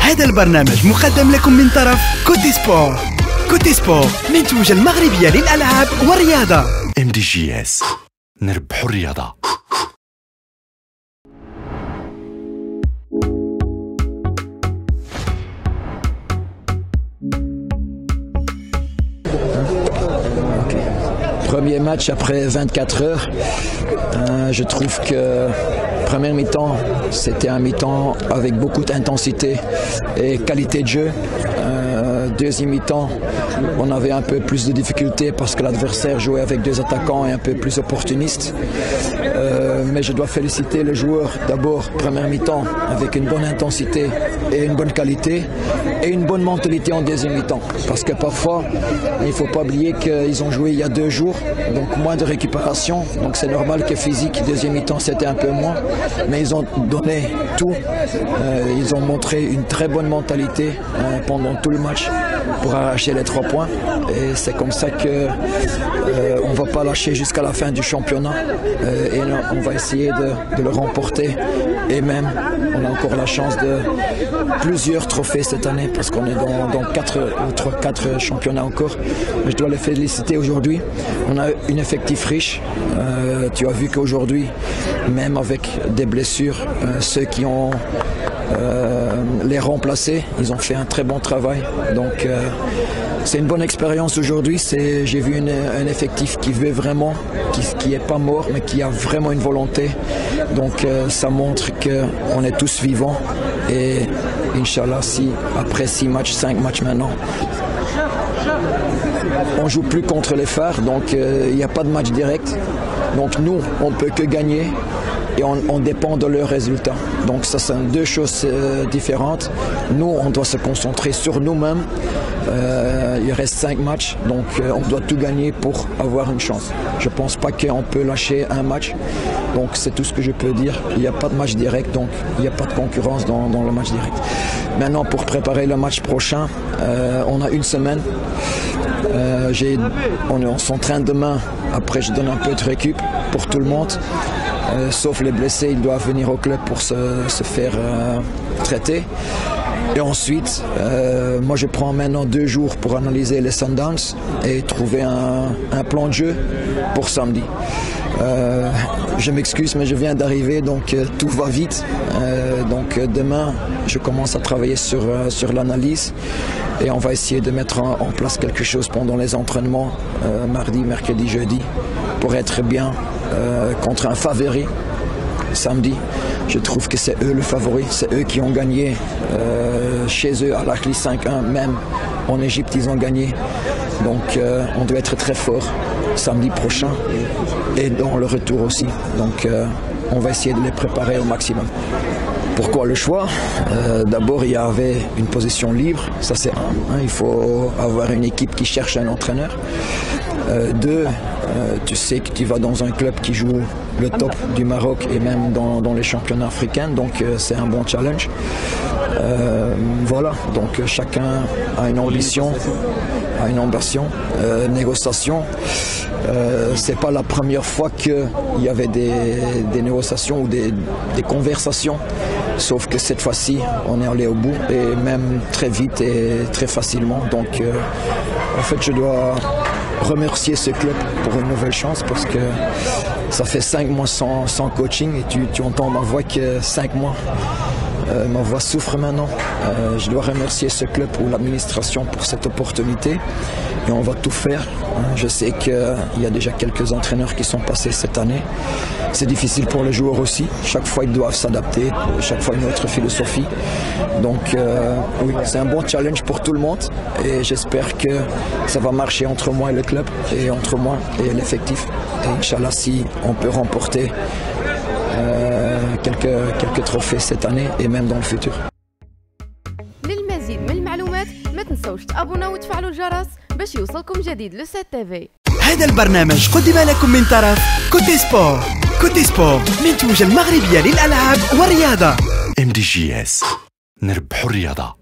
هذا البرنامج مقدم لكم من طرف كوتي سبور. كوتي سبور منتوجة المغربية للألعاب والرياضة. MDGS نربح الرياضة. Premier match après 24 heures. Je trouve que première mi-temps, c'était un mi-temps avec beaucoup d'intensité et qualité de jeu. Deuxième mi-temps, on avait un peu plus de difficultés parce que l'adversaire jouait avec deux attaquants et un peu plus opportunistes. Mais je dois féliciter les joueurs d'abord, première mi-temps, avec une bonne intensité et une bonne qualité et une bonne mentalité en deuxième mi-temps. Parce que parfois, il ne faut pas oublier qu'ils ont joué il y a 2 jours, donc moins de récupération. Donc c'est normal que physique, deuxième mi-temps, c'était un peu moins. Mais ils ont donné tout. Ils ont montré une très bonne mentalité pendant tout le match pour arracher les 3 points. Et c'est comme ça que on ne va pas lâcher jusqu'à la fin du championnat. Et on va essayer de le remporter. Et même, on a encore la chance de plusieurs trophées cette année parce qu'on est dans 4 championnats encore. Mais je dois les féliciter aujourd'hui. On a un effectif riche. Tu as vu qu'aujourd'hui, même avec des blessures, ceux qui ont les remplacés, ils ont fait un très bon travail. Donc c'est une bonne expérience aujourd'hui. J'ai vu un effectif qui veut vraiment, qui n'est pas mort, mais qui a vraiment une volonté. Donc ça montre qu'on est tous vivants. Et Inch'Allah, si après 6 matchs, 5 matchs maintenant, on joue plus contre les phares, donc il n'y a pas de match direct. Donc nous, on ne peut que gagner. Et on dépend de leurs résultats. Donc ça, c'est 2 choses différentes. Nous, on doit se concentrer sur nous-mêmes. Il reste 5 matchs, donc on doit tout gagner pour avoir une chance. Je ne pense pas qu'on peut lâcher un match. Donc c'est tout ce que je peux dire. Il n'y a pas de match direct, donc il n'y a pas de concurrence dans le match direct. Maintenant, pour préparer le match prochain, on a une semaine. On s'entraîne demain. Après, je donne un peu de récup pour tout le monde. Sauf les blessés, ils doivent venir au club pour se faire traiter. Et ensuite, moi je prends maintenant 2 jours pour analyser les Sundowns et trouver un plan de jeu pour samedi. Je m'excuse, mais je viens d'arriver, donc tout va vite. Donc demain, je commence à travailler sur l'analyse et on va essayer de mettre en place quelque chose pendant les entraînements, mardi, mercredi, jeudi, pour être bien contre un favori samedi. Je trouve que c'est eux le favori, c'est eux qui ont gagné chez eux à l'Ahli 5-1, même en Égypte ils ont gagné. Donc on doit être très fort samedi prochain et dans le retour aussi. Donc on va essayer de les préparer au maximum. Pourquoi le choix? D'abord, il y avait une position libre, ça c'est un. Il faut avoir une équipe qui cherche un entraîneur. 2, tu sais que tu vas dans un club qui joue le top du Maroc et même dans les championnats africains, donc c'est un bon challenge. Voilà, donc chacun a une ambition, négociation. C'est pas la première fois qu'il y avait des négociations ou des conversations, sauf que cette fois-ci on est allé au bout et même très vite et très facilement. Donc en fait je dois remercier ce club pour une nouvelle chance parce que ça fait 5 mois sans coaching et tu entends ma voix que 5 mois. Ma voix souffre maintenant. Je dois remercier ce club ou l'administration pour cette opportunité et on va tout faire. Je sais qu'il y a déjà quelques entraîneurs qui sont passés cette année. C'est difficile pour les joueurs aussi. Chaque fois, ils doivent s'adapter. Chaque fois, une autre philosophie. Donc, oui, c'est un bon challenge pour tout le monde et j'espère que ça va marcher entre moi et le club et entre moi et l'effectif. Et Inch'Allah, si on peut remporter quelques trophées cette année et même dans le futur. للمزيد من المعلومات ما تنسوش تابوناو وتفعلوا الجرس باش يوصلكم جديد لو سات تيفي. هذا البرنامج قدم لكم من طرف كوتي سبور. كوتي سبور منتوجة المغربية للألعاب والرياضة. MDGS نربح الرياضة.